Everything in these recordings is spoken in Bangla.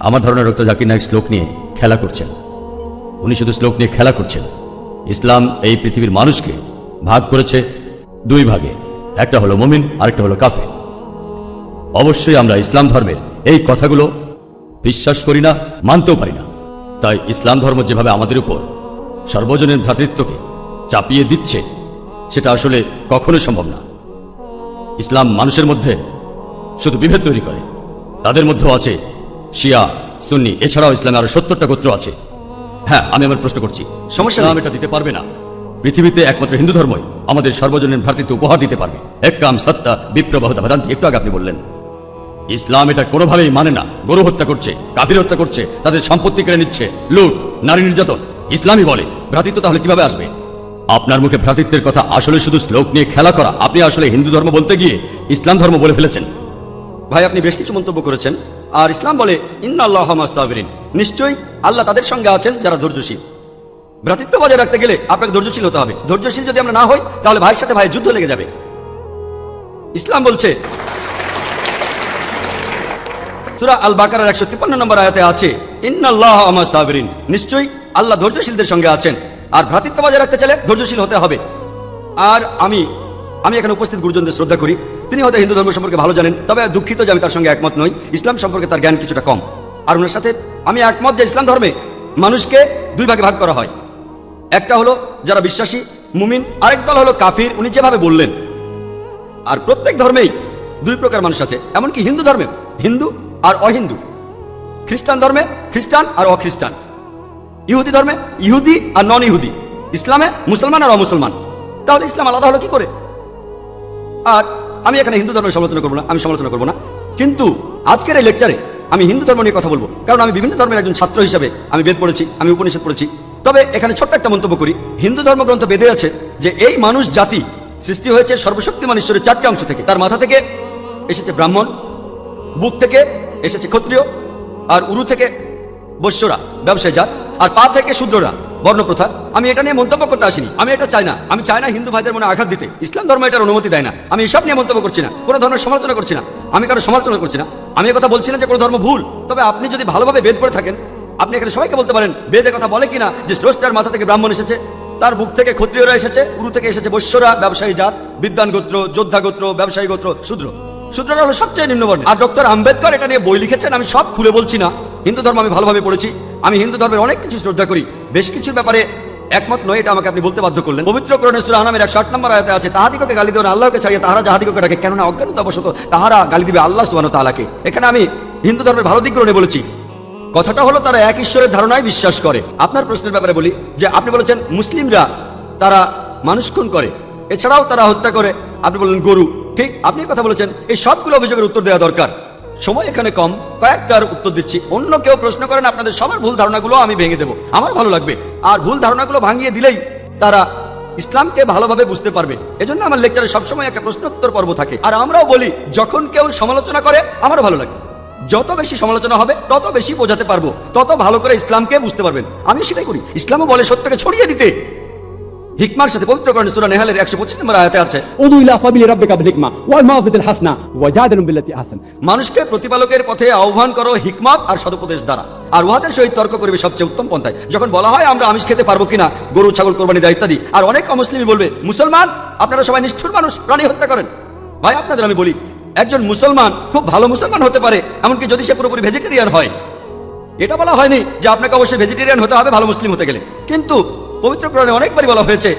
আমার ধারণা ডক্টর জাকির নায়েক শ্লোক নিয়ে খেলা করছেন। উনি শুধু শ্লোক নিয়ে খেলা করছেন। ইসলাম এই পৃথিবীর মানুষকে ভাগ করেছে দুই ভাগে, একটা হলো মুমিন, আরেকটা হলো কাফের। অবশ্যই আমরা ইসলাম ধর্মের এই কথাগুলো বিশ্বাস করি না, মানতেও পারি না। তাই ইসলাম ধর্ম যেভাবে আমাদের উপর সর্বজনীন ভ্রাতৃত্বকে চাপিয়ে দিচ্ছে, সেটা আসলে কখনোই সম্ভব না। ইসলাম মানুষের মধ্যে শুধু বিভেদ তৈরি করে। তাদের মধ্যেও আছে শিয়া, সুন্নি, এছাড়াও ইসলামে আরো 70টা গোত্র আছে। হ্যাঁ, আমি আমার প্রশ্ন করছি, সমস্যা ইসলাম এটা দিতে পারবে না। পৃথিবীতে একমাত্র হিন্দু ধর্মই আমাদের সর্বজনীন ভ্রাতৃত্ব উপহার দিতে পারবে। একাম সত্তা বিপ্রবহতা ভেদান্তি, একটু আগে আপনি বললেন ইসলাম এটা কোনোভাবেই মানে না। গরু হত্যা করছে, কাফির হত্যা করছে, তাদের সম্পত্তি কেড়ে নিচ্ছে, লুট, নারী নির্যাতন। ইসলামই বলে ভ্রাতৃত্ব তাহলে কিভাবে আসবে? আপনার মুখে ভ্রাতৃত্বের কথা আসলে শুধু শ্লোক নিয়ে খেলা করা। আপনি আসলে হিন্দু ধর্ম বলতে গিয়ে ইসলাম ধর্ম বলে ফেলেছেন। ভাই, আপনি বেশ কিছু মন্তব্য করেছেন। আর ইসলাম বলে ইন্নাল্লাহা মা'আস সাবিরিন, নিশ্চয়ই আল্লাহ তাদের সঙ্গে আছেন যারা ধৈর্যশীল। ভ্রাতৃত্ব বজায় রাখতে গেলে আপনাকে ধৈর্যশীল হতে হবে। ধৈর্যশীল যদি আমরা না হই, তাহলে ভাইয়ের সাথে ভাইয়ের যুদ্ধ লেগে যাবে। ইসলাম বলছে, সূরা আল বাকারার 153 নম্বর আয়াতে আছে, ইন্নাল্লাহা মা'আস সাবিরিন, নিশ্চয়ই আল্লাহ ধৈর্যশীলদের সঙ্গে আছেন। আর ভ্রাতৃত্ব বজায় রাখতে চাইলে ধৈর্যশীল হতে হবে। আর আমি এখানে উপস্থিত গুরুজনদের শ্রদ্ধা করি। তিনি হয়তো হিন্দু ধর্ম সম্পর্কে ভালো জানেন, তবে দুঃখিত যে আমি তার সঙ্গে একমত নই। ইসলাম সম্পর্কে তার জ্ঞান কিছুটা কম। আর ওনার সাথে আমি একমত যে ইসলাম ধর্মে মানুষকে দুই ভাগে ভাগ করা হয়। একটা হলো যারা বিশ্বাসী মুমিন, আরেক দল হলো কাফির, উনি যেভাবে বললেন। আর প্রত্যেক ধর্মেই দুই প্রকার মানুষ আছে, এমনকি হিন্দু ধর্মে হিন্দু আর অহিন্দু, খ্রিস্টান ধর্মে খ্রিস্টান আর অখ্রিস্টান, ইহুদি ধর্মে ইহুদি আর নন ইহুদি, ইসলামে মুসলমান আর অমুসলমান। তাহলে ইসলাম আলাদা হলো কি করে? আর আমি এখানে হিন্দু ধর্মের সমালোচনা করবো না, আমি সমালোচনা করবো না। কিন্তু আজকের এই লেকচারে আমি হিন্দু ধর্ম নিয়ে কথা বলবো, কারণ আমি বিভিন্ন ধর্মের একজন ছাত্র হিসাবে আমি বেদ পড়েছি, আমি উপনিষদ পড়েছি। তবে এখানে ছোট্ট একটা মন্তব্য করি। হিন্দু ধর্মগ্রন্থ বেদে আছে যে এই মানুষ জাতি সৃষ্টি হয়েছে সর্বশক্তিমান ঈশ্বরের 4টে অংশ থেকে। তার মাথা থেকে এসেছে ব্রাহ্মণ, বুক থেকে এসেছে ক্ষত্রিয়, আর উরু থেকে বৈশ্যরা ব্যবসায়ী জাত, আর পা থেকে শূদ্ররা বর্ণপ্রথা। আমি এটা নিয়ে মন্তব্য করতে আসিনি, আমি এটা চাই না। আমি চাই না হিন্দু ভাইদের মনে আঘাত দিতে। ইসলাম ধর্ম এটার অনুমতি দেয় না। আমি এসব নিয়ে মন্তব্য করছি না, কোনো ধর্মের সমালোচনা করছি না, আমি কারো সমালোচনা করছি না। আমি কথা বলছি না যে কোনো ধর্ম ভুল। তবে আপনি যদি ভালোভাবে বেদ পড়ে থাকেন, আপনি এখানে সবাইকে বলতে পারেন বেদে কথা বলে কিনা যে স্রষ্টার মাথা থেকে ব্রাহ্মণ এসেছে, তার বুক থেকে ক্ষত্রিয়রা এসেছে, উরু থেকে এসেছে বৈশ্যরা ব্যবসায়ী জাত, বিদ্বান গোত্র, যোদ্ধা গোত্র, ব্যবসায়ী গোত্র, শূদ্র। শূদ্ররা হলো সবচেয়ে নিম্নবর্ণ। আর ডক্টর আম্বেদকর এটা নিয়ে বই লিখেছেন, আমি সব খুলে বলছি না। হিন্দু ধর্ম আমি ভালোভাবে পড়েছি, আমি হিন্দু ধর্মের অনেক কিছু শ্রদ্ধা করি, বেশ কিছুর ব্যাপারে একমত নয়, এটা আমাকে আপনি বলতে বাধ্য করলেন। পবিত্র কোরআনে সূরা আনামের 108 নম্বর আয়াতে আছে, তাহাদিগকে গালি দেবেন আল্লাহকে ছাড়িয়ে তাহারা যাহাদিগকে ডাকে, কেননা অজ্ঞানতাবশত তাহারা গালি দিবে আল্লাহ সুবহানাহু ওয়া তাআলাকে। এখানে আমি হিন্দু ধর্মের ভালো দিকগুলো নিয়ে বলেছি। কথাটা হলো তারা এক ঈশ্বরের ধারণায় বিশ্বাস করে। আপনার প্রশ্নের ব্যাপারে বলি যে আপনি বলেছেন মুসলিমরা তারা মানুষ খুন করে, এছাড়াও তারা হত্যা করে, আপনি বললেন গরু। ঠিক, আপনি কথা বলেছেন। এই সবগুলো অভিযোগের উত্তর দেওয়া দরকার, সময় এখানে কম, কয়েকটার উত্তর দিচ্ছি। অন্য কেউ প্রশ্ন করেন, আপনাদের সবার ভুল ধারণাগুলো আমি ভেঙে দেবো, আমার ভালো লাগবে। আর ভুল ধারণাগুলো ভাঙিয়ে দিলেই তারা ইসলামকে ভালোভাবে বুঝতে পারবে। এজন্য আমার লেকচারে সবসময় একটা প্রশ্নোত্তর পর্ব থাকে। আর আমরাও বলি যখন কেউ সমালোচনা করে আমারও ভালো লাগে। যত বেশি সমালোচনা হবে তত বেশি বোঝাতে পারবো, তত ভালো করে ইসলামকে বুঝতে পারবেন। আমি সেটাই করি। ইসলামও বলে সত্যকে ছড়িয়ে দিতে। হিকমার সাথে পবিত্র কোরআন সূরা নেহালের 125 নম্বর আয়াতে আছে, উদু ইলা সাবিলি রাব্বিকা বিল হিকমা ওয়াল মাউযিতিল হাসানা ওয়াজাদিলুম বিল্লাতি আহসান। মানুষকে প্রতিপালকের পথে আহ্বান করো হিকমত আর সদুপদেশ দ্বারা, আর উহাদের সহিত তর্ক করবে সবচেয়ে উত্তম পন্থায়। যখন বলা হয় আমরা আমিষ খেতে পারবো কিনা, গরু ছাগল কোরবানি দেয় ইত্যাদি, আর অনেক অমুসলিমই বলবে মুসলমান আপনারা সবাই নিষ্ঠুর মানুষ, প্রাণী হত্যা করেন। ভাই, আপনাদের আমি বলি একজন মুসলমান খুব ভালো মুসলমান হতে পারে, এমনকি যদি সে পুরোপুরি ভেজিটেরিয়ান হয়। এটা বলা হয়নি যে আপনাকে অবশ্যই ভেজিটেরিয়ান হতে হবে ভালো মুসলিম হতে গেলে। কিন্তু পবিত্র কোরআনে অনেকবারই বলা হয়েছে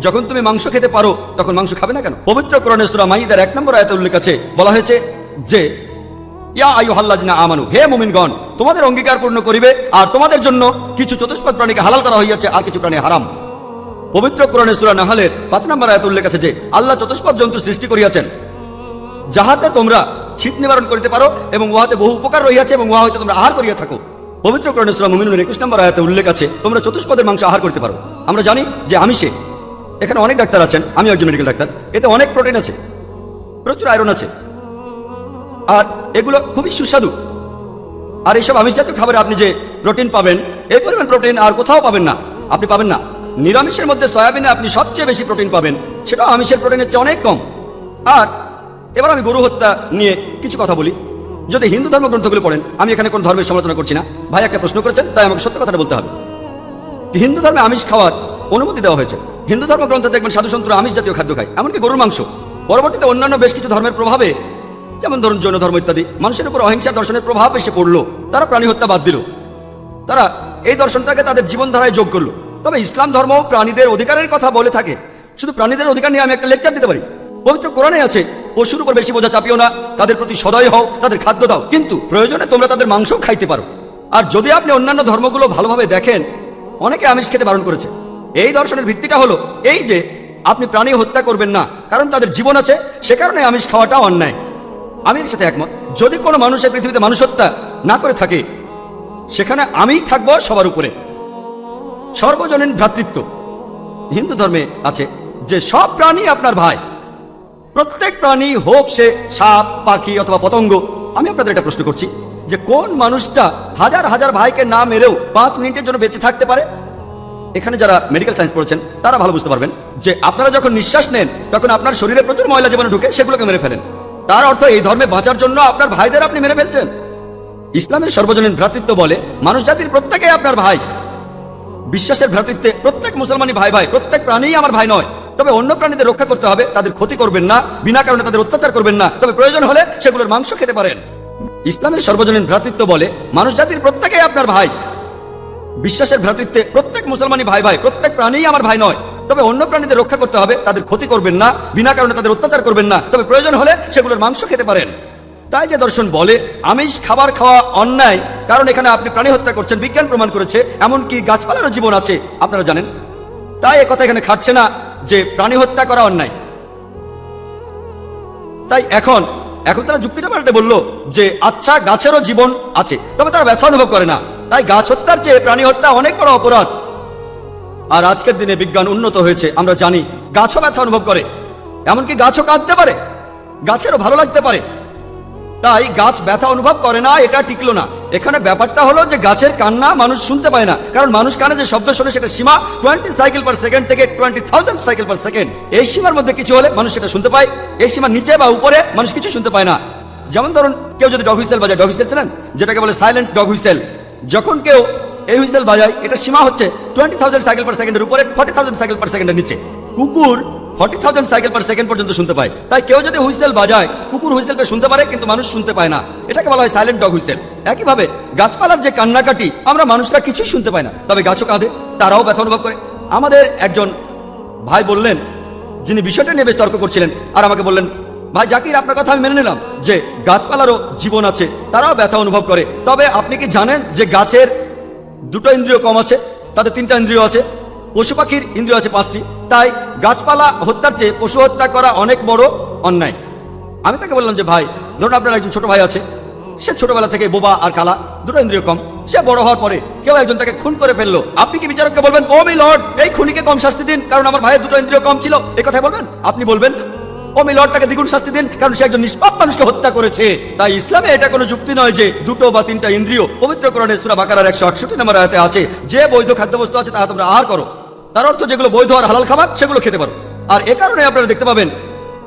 যখন তুমি মাংস খেতে পারো তখন মাংস খাবে না কেন? পবিত্র কোরআনে সূরা মাইদার 1 নম্বর আয়াতে উল্লেখ আছে, বলা হয়েছে যে ইয়া আইয়ুহাল্লাযিনা আমানু, হে মুমিনগণ, তোমাদের অঙ্গীকার পূর্ণ করিবে, আর তোমাদের জন্য কিছু চতুষ্পদ প্রাণীকে হালাল করা হইয়াছে, আর কিছু প্রাণী হারাম। পবিত্র কোরআনে সূরা নাহলের 5 নম্বর আয়াতে উল্লেখ আছে যে আল্লাহ চতুষ্পদ জন্তু সৃষ্টি করিয়াছেন যাহাতে তোমরা শীত নিবারণ করিতে পারো, এবং উহাতে বহু উপকার রহিয়াছে, এবং উহা হইতে তোমরা আহার করিয়া থাকো। পবিত্র কোরআনে সূরা মুমিনুনের 21 নম্বর আয়াতে উল্লেখ আছে তোমরা চতুষ্পদের মাংস আহার করতে পারো। আমরা জানি যে আমিষে, এখানে অনেক ডাক্তার আছেন, আমি একজন মেডিকেল ডাক্তার, এতে অনেক প্রোটিন আছে, প্রচুর আয়রন আছে, আর এগুলো খুবই সুস্বাদু। আর এইসব আমিষ জাতীয় খাবারে আপনি যে প্রোটিন পাবেন, এই পরিমাণ প্রোটিন আর কোথাও পাবেন না, আপনি পাবেন না। নিরামিষের মধ্যে সয়াবিনে আপনি সবচেয়ে বেশি প্রোটিন পাবেন, সেটা আমিষের প্রোটিনের চেয়ে অনেক কম। আর এবার আমি গরু হত্যা নিয়ে কিছু কথা বলি। যদি হিন্দু ধর্মগ্রন্থগুলো পড়েন, আমি এখানে কোন ধর্মের সমালোচনা করছি না, ভাই একটা প্রশ্ন করেছেন তাই আমাকে সত্য কথাটা বলতে হবে। হিন্দু ধর্মে আমিষ খাওয়ার অনুমতি দেওয়া হয়েছে। হিন্দু ধর্মগ্রন্থে দেখবেন সাধু সন্তরা আমিষ জাতীয় খাদ্য খায়, এমনকি গরুর মাংস। পরবর্তীতে অন্যান্য বেশ কিছু ধর্মের প্রভাবে, যেমন ধরুন জৈন ধর্ম ইত্যাদি, মানুষের উপর অহিংসা দর্শনের প্রভাব এসে পড়লো, তারা প্রাণী হত্যা বাদ দিল, তারা এই দর্শনটাকে তাদের জীবনধারায় যোগ করলো। তবে ইসলাম ধর্ম প্রাণীদের অধিকারের কথা বলে থাকে। শুধু প্রাণীদের অধিকার নিয়ে আমি একটা লেকচার দিতে পারি। পবিত্র কোরআনে আছে, পশুর উপর বেশি বোঝা চাপিও না, তাদের প্রতি সদয় হও, তাদের খাদ্য দাও, কিন্তু প্রয়োজনে তোমরা তাদের মাংস খাইতে পারো। আর যদি আপনি অন্যান্য ধর্মগুলো ভালোভাবে দেখেন, অনেকে আমিষ খেতে বারণ করেছে। এই দর্শনের ভিত্তিটা হলো এই যে আপনি প্রাণী হত্যা করবেন না, কারণ তাদের জীবন আছে, সে কারণে আমিষ খাওয়াটা অন্যায়। আমি এর সাথে একমত। যদি কোনো মানুষের পৃথিবীতে মানুষ হত্যা না করে থাকে, সেখানে আমিই থাকবো সবার উপরে। সর্বজনীন ভ্রাতৃত্ব হিন্দু ধর্মে আছে যে সব প্রাণী আপনার ভাই, প্রত্যেক প্রাণী হোক সে সাপ, পাখি অথবা পতঙ্গ। আমি আপনাদের একটা প্রশ্ন করছি যে কোন মানুষটা হাজার হাজার ভাইকে না মেরেও 5 মিনিটের জন্য বেঁচে থাকতে পারে? এখানে যারা মেডিকেল সায়েন্স পড়েছেন তারা ভালো বুঝতে পারবেন যে আপনারা যখন নিঃশ্বাস নেন তখন আপনার শরীরে প্রচুর ময়লা জীবাণু ঢুকে, সেগুলোকে মেরে ফেলেন। তার অর্থ এই ধর্মে বাঁচার জন্য আপনার ভাইদের আপনি মেরে ফেলছেন। ইসলামের সর্বজনীন ভ্রাতৃত্ব বলে মানুষ জাতির প্রত্যেকেই আপনার ভাই। বিশ্বাসের ভ্রাতৃত্বে প্রত্যেক মুসলমানই ভাই ভাই, প্রত্যেক প্রাণীই আমার ভাই নয়। তবে অন্য প্রাণীদের রক্ষা করতে হবে, তাদের ক্ষতি করবেন না, বিনা কারণে তাদের অত্যাচার করবেন না, তবে প্রয়োজন হলে সেগুলোর মাংস খেতে পারেন। ইসলামের সর্বজনীন ভ্রাতৃত্ব বলে মানুষ জাতির প্রত্যেকেই আপনার ভাই। বিশ্বাসের ভ্রাতৃত্বে প্রত্যেক মুসলমানই ভাই ভাই, প্রত্যেক প্রাণীই আমার ভাই নয়। তবে অন্য প্রাণীদের রক্ষা করতে হবে, তাদের ক্ষতি করবেন না, বিনা কারণে তাদের অত্যাচার করবেন না, তবে প্রয়োজন হলে সেগুলোর মাংস খেতে পারেন। তাই যে দর্শন বলে আমিষ খাবার খাওয়া অন্যায়, কারণ এখানে আপনি প্রাণী হত্যা করছেন, বিজ্ঞান প্রমাণ করেছে, এমনকি গাছপালারও জীবন আছে, আপনারা জানেন। তাই একথা এখানে খাটছে না যে প্রাণী হত্যা করা অন্যায়। তাই এখন তারা যুক্তিটা পাল্টে বললো যে আচ্ছা গাছেরও জীবন আছে, তবে তারা ব্যথা অনুভব করে না, তাই গাছ হত্যার চেয়ে প্রাণী হত্যা অনেক বড় অপরাধ। আর আজকের দিনে বিজ্ঞান উন্নত হয়েছে, আমরা জানি গাছও ব্যথা অনুভব করে, এমনকি গাছও কাঁদতে পারে, গাছেরও ভালো লাগতে পারে। তাই গাছ ব্যথা অনুভব করে না, এটা টিকলো না। এখানে ব্যাপারটা হলো যে গাছের কান্না মানুষ শুনতে পায় না, কারণ মানুষ কানে যে শব্দ শোনে সেটা সীমা 20 সাইকেল পার সেকেন্ড থেকে 20,000 সাইকেল পার সেকেন্ড। এই সীমার মধ্যে কিছু হলে মানুষ সেটা শুনতে পায়, এই সীমার নিচে বা উপরে মানুষ কিছু শুনতে পায় না। যেমন ধরুন কেউ যদি ডগ হুইসেল বাজায়, ডগ হুইসেল চেনেন, যেটাকে বলে সাইলেন্ট ডগ হুইসেল। যখন কেউ এই হুইসেল বাজায়, এটা সীমা হচ্ছে 20,000 সাইকেল পার সেকেন্ডের উপরে, 40,000 সাইকেল পার সেকেন্ডের নিচে। কুকুর 40,000 সাইকেল পার সেকেন্ড পর্যন্ত শুনতে পায়। তাই কেউ যদি হুইসেল বাজায়, কুকুর হুইসেলটা শুনতে পারে কিন্তু মানুষ শুনতে পায় না, এটাকে বলা হয় সাইলেন্ট ডগ হুইসেল। একইভাবে গাছপালার যে কান্নাকাটি আমরা মানুষরা কিছুই শুনতে পাই না, তবে গাছও কাঁদে, তারাও ব্যথা অনুভব করে। আমাদের একজন ভাই বললেন, যিনি বিষয়টা নিয়ে বেশ তর্ক করছিলেন, আর আমাকে বললেন, ভাই জাকির আপনার কথা আমি মেনে নিলাম যে গাছপালারও জীবন আছে, তারাও ব্যথা অনুভব করে, তবে আপনি কি জানেন যে গাছের 2টো ইন্দ্রিয় কম আছে, তাদের 3টা ইন্দ্রিয় আছে, পশু পাখির ইন্দ্রিয় আছে 5টি। তাই গাছপালা হত্যার চেয়ে পশু হত্যা করা অনেক বড় অন্যায়। আমি তাকে বললাম যে ভাই, ধরুন আপনার একজন ছোট ভাই আছে, সে ছোটবেলা থেকে বোবা আর কালা, 2টো ইন্দ্রিয় কম, সে বড় হওয়ার পরে কেউ একজন তাকে খুন করে ফেললো, আপনি কি বিচারককে বলবেন ও মি লর্ড এই খুনিকে কম শাস্তি দিন কারণ আমার ভাইয়ের 2টো ইন্দ্রিয় কম ছিল, এই কথাই বলবেন? আপনি বলবেন ও মি লর্ড তাকে দ্বিগুণ শাস্তি দিন কারণ সে একজন নিষ্পাপ মানুষকে হত্যা করেছে। তাই ইসলামে এটা কোনো যুক্তি নয় যে 2টো বা 3টা ইন্দ্রিয়। পবিত্র কোরআনে সূরা বাকারার 168 নম্বর আয়াতে আছে, যে বৈধ খাদ্যবস্তু আছে তাহা তোমরা আহার করো। তার অর্থ যেগুলো বৈধ আর হালাল খাবার সেগুলো খেতে পারো। আর এ কারণে আপনারা দেখতে পাবেন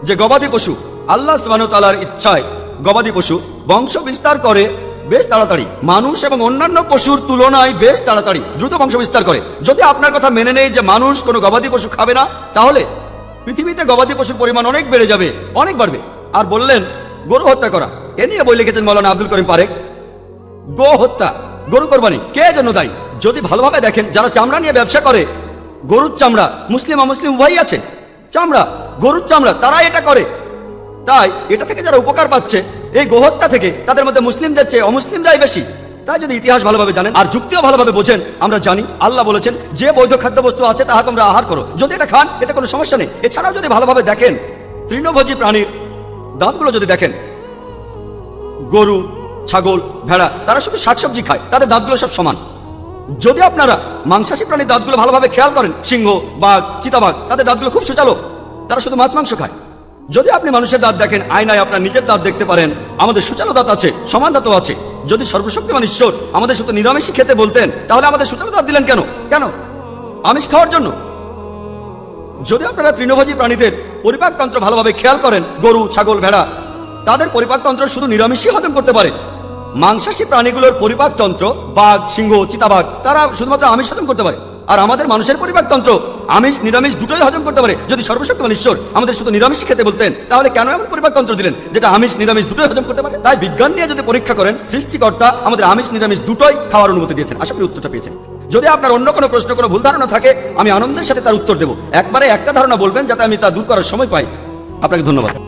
যে গবাদি পশু, আল্লাহ সুবহানাহু ওয়া তাআলার ইচ্ছায় গবাদি পশু বংশ বিস্তার করে বেশ তাড়াতাড়ি, মানুষ এবং অন্যান্য পশুর তুলনায় বেশ তাড়াতাড়ি দ্রুত বংশ বিস্তার করে। যদি আপনার কথা মেনে নেই যে মানুষ কোনো গবাদি পশু খাবে না, তাহলে পৃথিবীতে গবাদি পশুর পরিমাণ অনেক বেড়ে যাবে, অনেক বাড়বে। আর বললেন গরু হত্যা করা, এ নিয়ে বই লিখেছেন মাওলানা আব্দুল করিম পারেক। গো হত্যা, গরু কোরবানি কে জন্য দায়ী? যদি ভালোভাবে দেখেন, যারা চামড়া নিয়ে ব্যবসা করে, গরুর চামড়া, মুসলিম অমুসলিম উভয়ই আছে, চামড়া, গরুর চামড়া, তারা এটা করে। তাই এটা থেকে যারা উপকার পাচ্ছে এই গোহত্যা থেকে, তাদের মধ্যে মুসলিমদের চেয়ে অমুসলিমরাই বেশি। তাই যদি ইতিহাস ভালোভাবে জানেন আর যুক্তিও ভালোভাবে বোঝেন, আমরা জানি আল্লাহ বলেছেন যে বৈধ খাদ্যবস্তু আছে তাহা তোমরা আহার করো, যদি এটা খান এতে কোনো সমস্যা নেই। এছাড়াও যদি ভালোভাবে দেখেন, তৃণভোজী প্রাণীর দাঁতগুলো যদি দেখেন, গরু, ছাগল, ভেড়া, তারা শুধু শাকসবজি খায়, তাদের দাঁতগুলো সব সমান। যদি আপনারা মাংসাশী প্রাণীর দাঁতগুলো ভালোভাবে খেয়াল করেন, সিংহ, বাঘ, চিতাবাঘ, তাদের দাঁতগুলো খুব সুচালো, তারা শুধু মাছ মাংস খায়। যদি আপনি মানুষের দাঁত দেখেন, আয়নায় আপনার নিজের দাঁত দেখতে পারেন, আমাদের সুচালো দাঁত আছে, সমান দাঁতও আছে। যদি সর্বশক্তিমান ঈশ্বর আমাদের শুধু নিরামিষই খেতে বলতেন, তাহলে আমাদের সুচালো দাঁত দিলেন কেন? কেন? আমিষ খাওয়ার জন্য? যদি আপনারা তৃণভোজী প্রাণীদের পরিপাকতন্ত্র ভালোভাবে খেয়াল করেন, গরু, ছাগল, ভেড়া, তাদের পরিপাকতন্ত্র শুধু নিরামিষই হজম করতে পারে। মাংসাশী প্রাণীগুলোর পরিপাকতন্ত্র, বাঘ, সিংহ, চিতাবাঘ, তারা শুধুমাত্র আমিষ হজম করতে পারে। আর আমাদের মানুষের পরিপাকতন্ত্র আমিষ নিরামিষ দুটোই হজম করতে পারে। যদি সর্বশক্তিমান ঈশ্বর আমাদের শুধু নিরামিষ খেতে বলতেন, তাহলে কেন এমন পরিপাকতন্ত্র দিলেন যেটা আমিষ নিরামিষ দুটোই হজম করতে পারে? তাই বিজ্ঞান নিয়ে যদি পরীক্ষা করেন, সৃষ্টিকর্তা আমাদের আমিষ নিরামিষ দুটোই খাওয়ার অনুমতি দিয়েছেন। আশা করি উত্তরটা পেয়েছেন। যদি আপনার অন্য কোনো প্রশ্ন, কোনো ভুল ধারণা থাকে, আমি আনন্দের সাথে তার উত্তর দেবো। একবারে একটা ধারণা বলবেন যাতে আমি তা দূর করার সময় পাই। আপনাকে ধন্যবাদ।